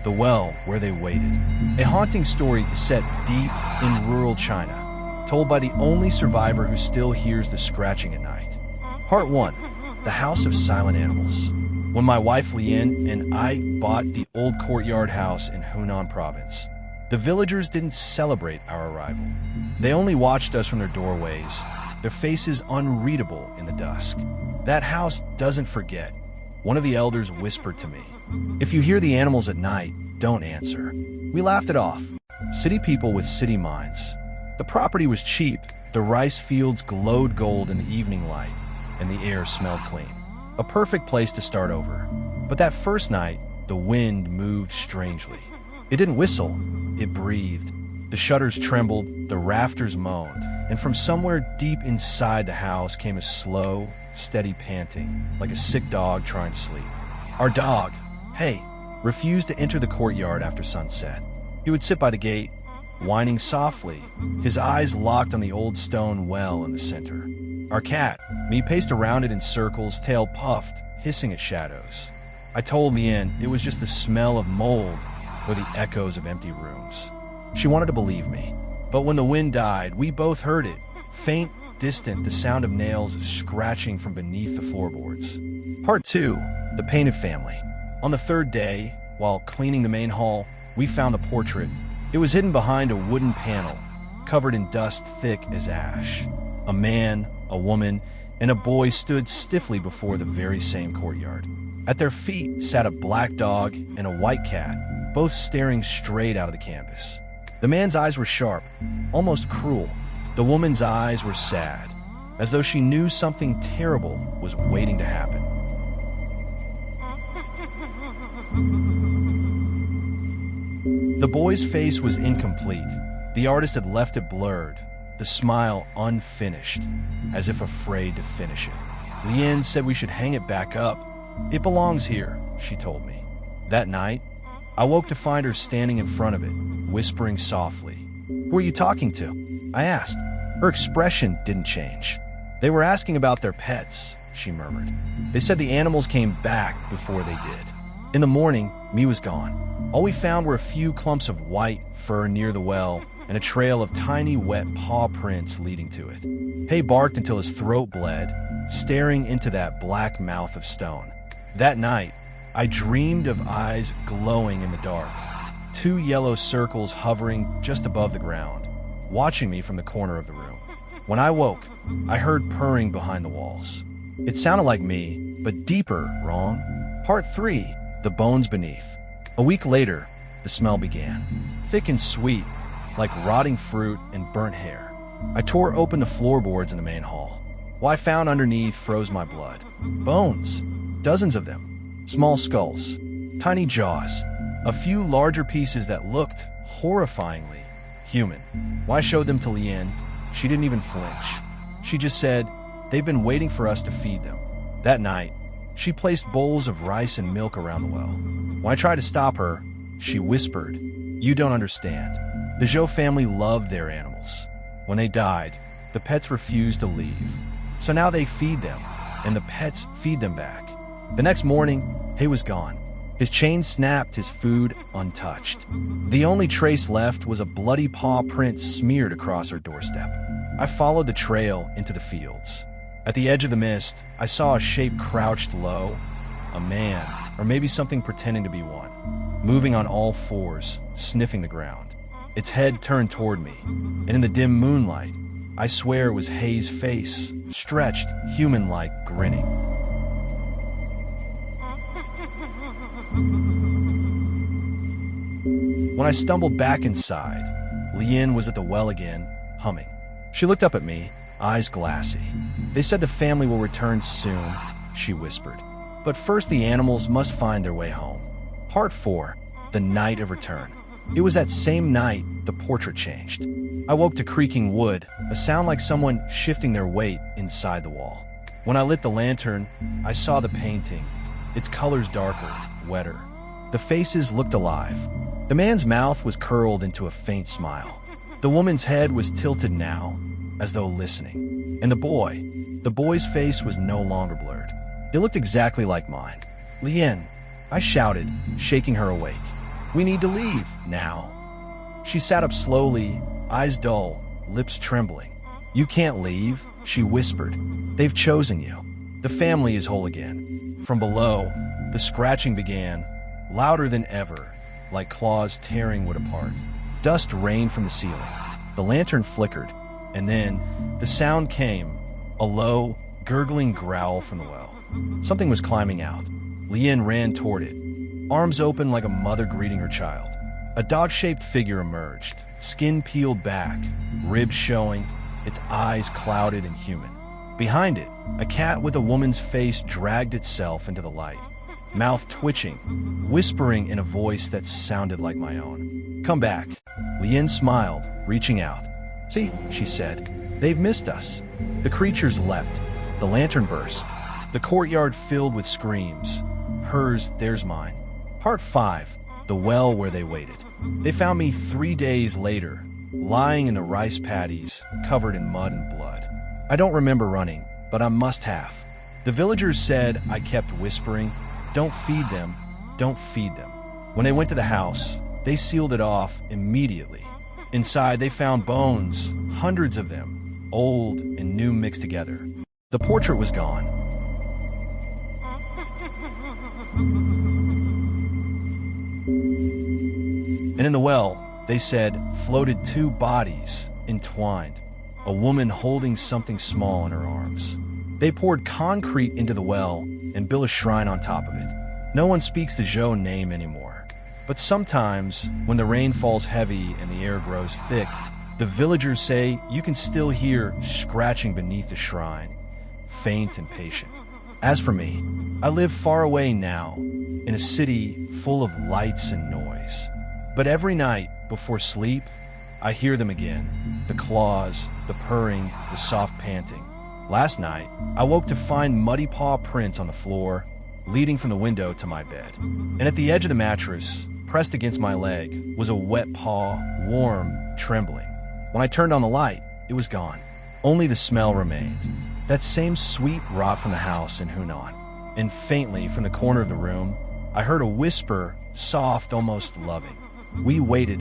the well where they waited. A haunting story set deep in rural China, told by the only survivor who still hears the scratching at night. Part 1. The House of Silent Animals. When my wife Lian and I bought the old courtyard house in Hunan Province, the villagers didn't celebrate our arrival. They only watched us from their doorways, their faces unreadable in the dusk. That house doesn't forget. One of the elders whispered to me, "If you hear the animals at night, don't answer." We laughed it off. City people with city minds. The property was cheap. The rice fields glowed gold in the evening light, and the air smelled clean. A perfect place to start over. But that first night, the wind moved strangely. It didn't whistle, it breathed. The shutters trembled, the rafters moaned, and from somewhere deep inside the house came a slow, steady panting, like a sick dog trying to sleep. Our dog, Hey, refused to enter the courtyard after sunset. He would sit by the gate, whining softly, his eyes locked on the old stone well in the center. Our cat, Me, paced around it in circles, tail puffed, hissing at shadows. I told Lian it was just the smell of mold or the echoes of empty rooms. She wanted to believe me, but when the wind died, we both heard it, faint, distant, the sound of nails scratching from beneath the floorboards. Part 2. The Painted Family. On the third day, while cleaning the main hall, we found the portrait. It was hidden behind a wooden panel, covered in dust thick as ash. A man, a woman, and a boy stood stiffly before the very same courtyard. At their feet sat a black dog and a white cat, both staring straight out of the canvas. The man's eyes were sharp, almost cruel. The woman's eyes were sad, as though she knew something terrible was waiting to happen. The boy's face was incomplete. The artist had left it blurred, the smile unfinished, as if afraid to finish it. Lian said we should hang it back up. "It belongs here," she told me. That night, I woke to find her standing in front of it, whispering softly. "Who are you talking to?" I asked. Her expression didn't change. "They were asking about their pets," she murmured. "They said the animals came back before they did." In the morning, Me was gone. All we found were a few clumps of white fur near the well and a trail of tiny wet paw prints leading to it. Hay barked until his throat bled, staring into that black mouth of stone. That night, I dreamed of eyes glowing in the dark, 2 yellow circles hovering just above the ground, watching me from the corner of the room. When I woke, I heard purring behind the walls. It sounded like me, but deeper, wrong. Part 3. The Bones Beneath. A week later, the smell began. Thick and sweet, like rotting fruit and burnt hair. I tore open the floorboards in the main hall. What I found underneath froze my blood. Bones. Dozens of them. Small skulls. Tiny jaws. A few larger pieces that looked horrifyingly human. When I showed them to Lian, she didn't even flinch. She just said, "They've been waiting for us to feed them." That night, she placed bowls of rice and milk around the well. When I tried to stop her, she whispered, "You don't understand. The Zhou family loved their animals. When they died, the pets refused to leave. So now they feed them, and the pets feed them back." The next morning, Hay was gone. His chain snapped, his food untouched. The only trace left was a bloody paw print smeared across her doorstep. I followed the trail into the fields. At the edge of the mist, I saw a shape crouched low, a man, or maybe something pretending to be one, moving on all fours, sniffing the ground. Its head turned toward me, and in the dim moonlight, I swear it was Hay's face, stretched, human-like, grinning. When I stumbled back inside, Lian was at the well again, humming. She looked up at me, eyes glassy. "They said the family will return soon," she whispered. "But first the animals must find their way home." Part 4. The Night of Return. It was that same night the portrait changed. I woke to creaking wood, a sound like someone shifting their weight inside the wall. When I lit the lantern, I saw the painting, its colors darker, wetter. The faces looked alive. The man's mouth was curled into a faint smile. The woman's head was tilted now, as though listening. And the boy's face was no longer blurred. It looked exactly like mine. "Lian," I shouted, shaking her awake. We need to leave, now. She sat up slowly, eyes dull, lips trembling. You can't leave, she whispered. They've chosen you. The family is whole again. From below, the scratching began, louder than ever, like claws tearing wood apart. Dust rained from the ceiling. The lantern flickered, and then the sound came, a low, gurgling growl from the well. Something was climbing out. Lian ran toward it, arms open like a mother greeting her child. A dog-shaped figure emerged, skin peeled back, ribs showing, its eyes clouded and human. Behind it, a cat with a woman's face dragged itself into the light, mouth twitching, whispering in a voice that sounded like my own. Come back. Lian smiled, reaching out. See, she said, they've missed us. The creatures leapt. The lantern burst. The courtyard filled with screams. Hers, theirs, mine. Part 5. The well where they waited. They found me 3 days later, lying in the rice paddies, covered in mud and blood. I don't remember running, but I must have. The villagers said I kept whispering, don't feed them, don't feed them. When they went to the house, they sealed it off immediately. Inside, they found bones, hundreds of them, old and new mixed together. The portrait was gone. And in the well, they said, floated 2 bodies, entwined, a woman holding something small in her arms. They poured concrete into the well and built a shrine on top of it. No one speaks the Zhou name anymore. But sometimes, when the rain falls heavy and the air grows thick, the villagers say you can still hear scratching beneath the shrine, faint and patient. As for me, I live far away now, in a city full of lights and noise. But every night, before sleep, I hear them again. The claws, the purring, the soft panting. Last night, I woke to find muddy paw prints on the floor, leading from the window to my bed. And at the edge of the mattress, pressed against my leg, was a wet paw, warm, trembling. When I turned on the light, it was gone. Only the smell remained. That same sweet rot from the house in Hunan. And faintly, from the corner of the room, I heard a whisper, soft, almost loving. We waited